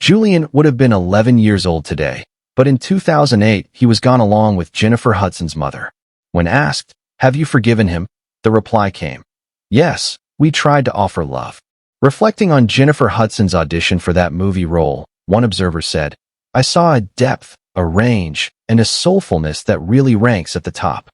Julian would have been 11 years old today, but in 2008 he was gone along with Jennifer Hudson's mother. When asked, "Have you forgiven him?" the reply came, "Yes, we tried to offer love." Reflecting on Jennifer Hudson's audition for that movie role, one observer said, "I saw a depth, a range, and a soulfulness that really ranks at the top."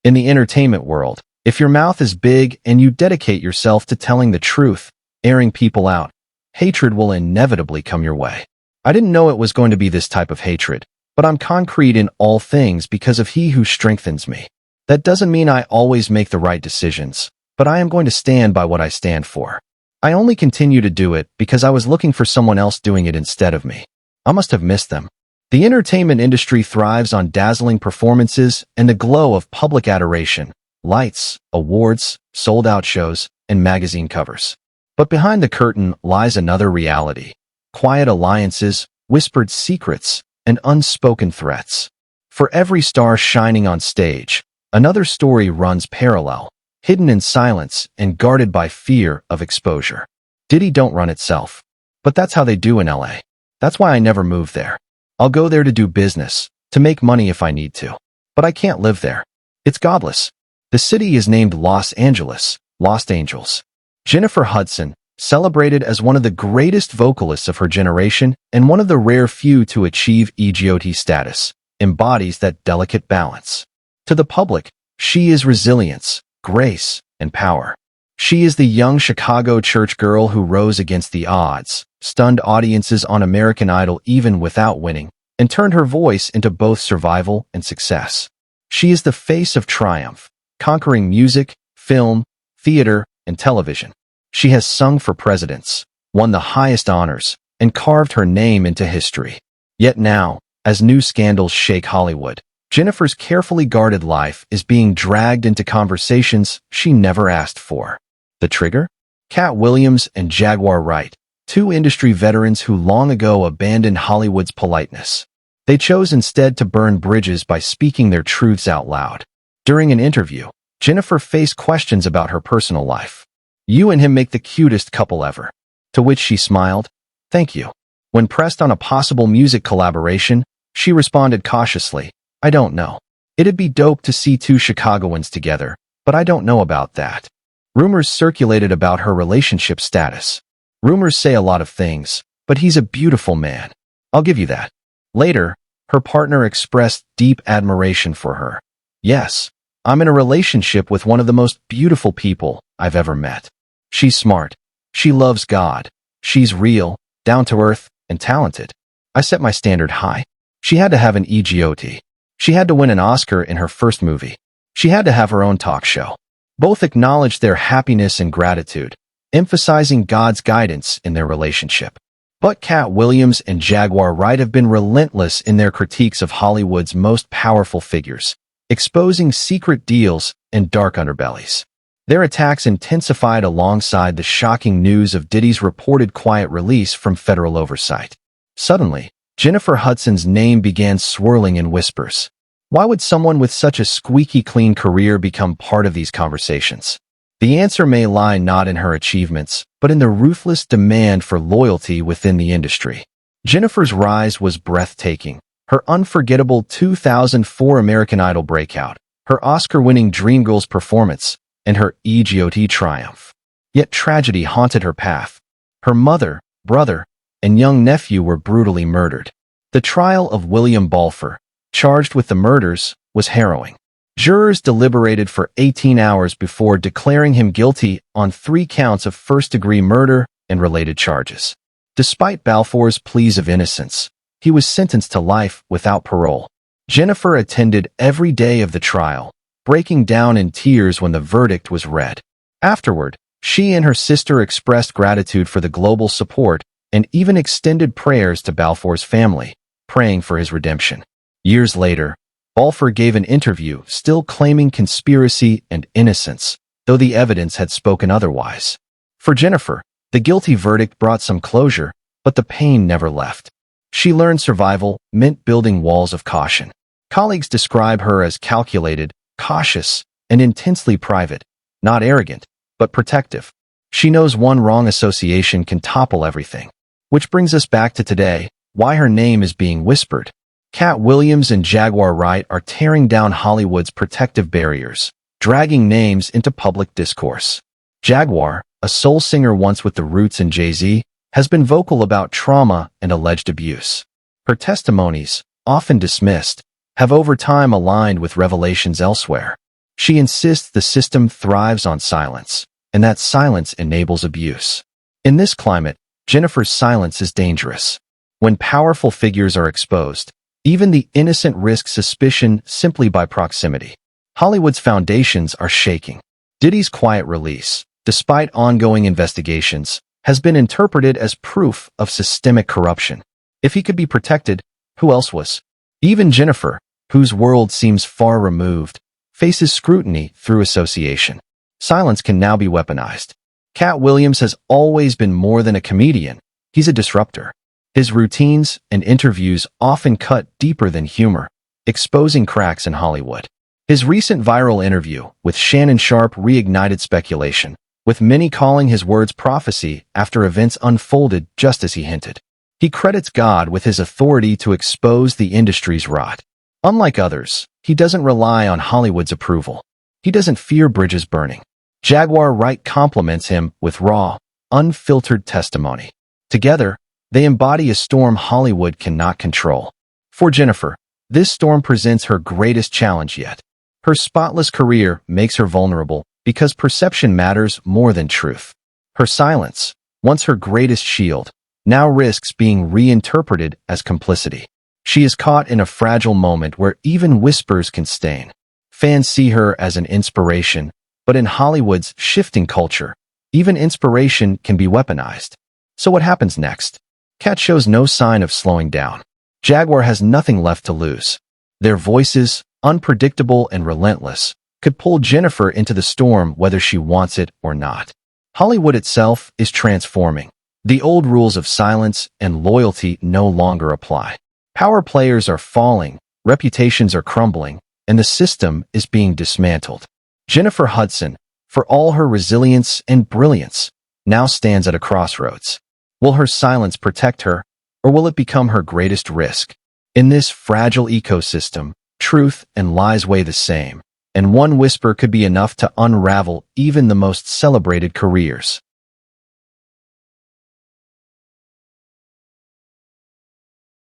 In the entertainment world, if your mouth is big and you dedicate yourself to telling the truth, airing people out, hatred will inevitably come your way. I didn't know it was going to be this type of hatred, but I'm concrete in all things because of He who strengthens me. That doesn't mean I always make the right decisions, but I am going to stand by what I stand for. I only continue to do it because I was looking for someone else doing it instead of me. I must have missed them. The entertainment industry thrives on dazzling performances and the glow of public adoration, lights, awards, sold-out shows, and magazine covers. But behind the curtain lies another reality: quiet alliances, whispered secrets, and unspoken threats. For every star shining on stage, another story runs parallel, hidden in silence and guarded by fear of exposure. Diddy don't run itself. But that's how they do in LA. That's why I never move there. I'll go there to do business, to make money if I need to. But I can't live there. It's godless. The city is named Los Angeles, Lost Angels. Jennifer Hudson, celebrated as one of the greatest vocalists of her generation and one of the rare few to achieve EGOT status, embodies that delicate balance. To the public, she is resilience, grace, and power. She is the young Chicago church girl who rose against the odds, stunned audiences on American Idol even without winning, and turned her voice into both survival and success. She is the face of triumph, conquering music, film, theater, and television. She has sung for presidents, won the highest honors, and carved her name into history. Yet now, as new scandals shake Hollywood, Jennifer's carefully guarded life is being dragged into conversations she never asked for. The trigger? Katt Williams and Jaguar Wright, two industry veterans who long ago abandoned Hollywood's politeness. They chose instead to burn bridges by speaking their truths out loud. During an interview, Jennifer faced questions about her personal life. "You and him make the cutest couple ever." To which she smiled, "Thank you." When pressed on a possible music collaboration, she responded cautiously, "I don't know. It'd be dope to see two Chicagoans together, but I don't know about that." Rumors circulated about her relationship status. Rumors say a lot of things, but he's a beautiful man. I'll give you that. Later, her partner expressed deep admiration for her. "Yes, I'm in a relationship with one of the most beautiful people I've ever met. She's smart. She loves God. She's real, down-to-earth, and talented. I set my standard high. She had to have an EGOT. She had to win an Oscar in her first movie. She had to have her own talk show." Both acknowledged their happiness and gratitude, emphasizing God's guidance in their relationship. But Katt Williams and Jaguar Wright have been relentless in their critiques of Hollywood's most powerful figures, exposing secret deals and dark underbellies. Their attacks intensified alongside the shocking news of Diddy's reported quiet release from federal oversight. Suddenly, Jennifer Hudson's name began swirling in whispers. Why would someone with such a squeaky clean career become part of these conversations? The answer may lie not in her achievements, but in the ruthless demand for loyalty within the industry. Jennifer's rise was breathtaking. Her unforgettable 2004 American Idol breakout, her Oscar-winning Dreamgirls performance, and her EGOT triumph. Yet tragedy haunted her path. Her mother, brother, and young nephew were brutally murdered. The trial of William Balfour, charged with the murders, was harrowing. Jurors deliberated for 18 hours before declaring him guilty on 3 counts of first-degree murder and related charges. Despite Balfour's pleas of innocence, he was sentenced to life without parole. Jennifer attended every day of the trial, breaking down in tears when the verdict was read. Afterward, she and her sister expressed gratitude for the global support and even extended prayers to Balfour's family, praying for his redemption. Years later, Balfour gave an interview still claiming conspiracy and innocence, though the evidence had spoken otherwise. For Jennifer, the guilty verdict brought some closure, but the pain never left. She learned survival meant building walls of caution. Colleagues describe her as calculated, cautious, and intensely private, not arrogant, but protective. She knows one wrong association can topple everything. Which brings us back to today, why her name is being whispered. Katt Williams and Jaguar Wright are tearing down Hollywood's protective barriers, dragging names into public discourse. Jaguar, a soul singer once with the Roots and Jay-Z, has been vocal about trauma and alleged abuse. Her testimonies, often dismissed, have over time aligned with revelations elsewhere. She insists the system thrives on silence, and that silence enables abuse. In this climate, Jennifer's silence is dangerous. When powerful figures are exposed, even the innocent risk suspicion simply by proximity. Hollywood's foundations are shaking. Diddy's quiet release, despite ongoing investigations, has been interpreted as proof of systemic corruption. If he could be protected, who else was? Even Jennifer, whose world seems far removed, faces scrutiny through association. Silence can now be weaponized. Katt Williams has always been more than a comedian. He's a disruptor. His routines and interviews often cut deeper than humor, exposing cracks in Hollywood. His recent viral interview with Shannon Sharpe reignited speculation, with many calling his words prophecy after events unfolded just as he hinted. He credits God with his authority to expose the industry's rot. Unlike others, he doesn't rely on Hollywood's approval. He doesn't fear bridges burning. Jaguar Wright compliments him with raw, unfiltered testimony. Together, they embody a storm Hollywood cannot control. For Jennifer, this storm presents her greatest challenge yet. Her spotless career makes her vulnerable because perception matters more than truth. Her silence, once her greatest shield, now risks being reinterpreted as complicity. She is caught in a fragile moment where even whispers can stain. Fans see her as an inspiration, but in Hollywood's shifting culture, even inspiration can be weaponized. So what happens next? Katt shows no sign of slowing down. Jaguar has nothing left to lose. Their voices, unpredictable and relentless, could pull Jennifer into the storm whether she wants it or not. Hollywood itself is transforming. The old rules of silence and loyalty no longer apply. Power players are falling, reputations are crumbling, and the system is being dismantled. Jennifer Hudson, for all her resilience and brilliance, now stands at a crossroads. Will her silence protect her, or will it become her greatest risk? In this fragile ecosystem, truth and lies weigh the same, and one whisper could be enough to unravel even the most celebrated careers.